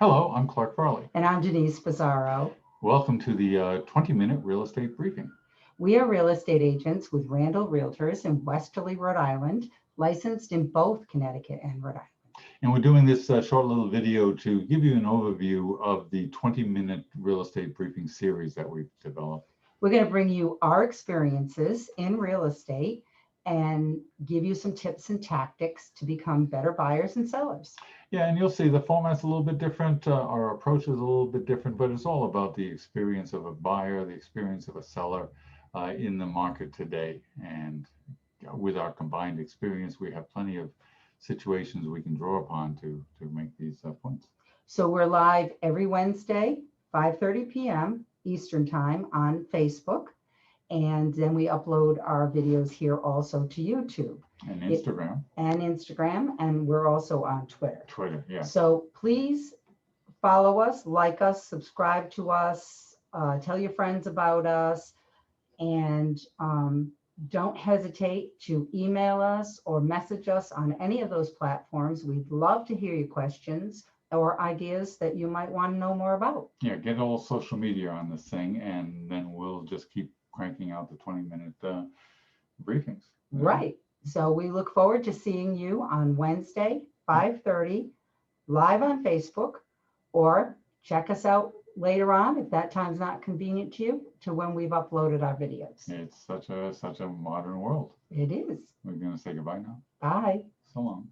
Hello, I'm Clark Farley. And I'm Denise Pizarro. Welcome to the 20-minute real estate briefing. We are real estate agents with Randall Realtors in Westerly, Rhode Island, licensed in both Connecticut and Rhode Island. And we're doing this short little video to give you an overview of the 20-minute real estate briefing series that we've developed. We're going to bring you our experiences in real estate and give you some tips and tactics to become better buyers and sellers. Yeah, and you'll see the format's a little bit different. Our approach is a little bit different, but it's all about the experience of a buyer, the experience of a seller in the market today. And with our combined experience, we have plenty of situations we can draw upon to make these points. So we're live every Wednesday, 5:30 p.m. Eastern Time on Facebook. And then we upload our videos here also to YouTube. And Instagram. And we're also on Twitter. Twitter, yeah. So please follow us, like us, subscribe to us, tell your friends about us, and don't hesitate to email us or message us on any of those platforms. We'd love to hear your questions or ideas that you might want to know more about. Yeah, get all social media on this thing, and then we'll just keep cranking out the 20-minute briefings. Right. So we look forward to seeing you on Wednesday, 5:30, live on Facebook, or check us out later on if that time's not convenient to you, to when we've uploaded our videos. It's such a modern world. It is. We're going to say goodbye now. Bye. So long.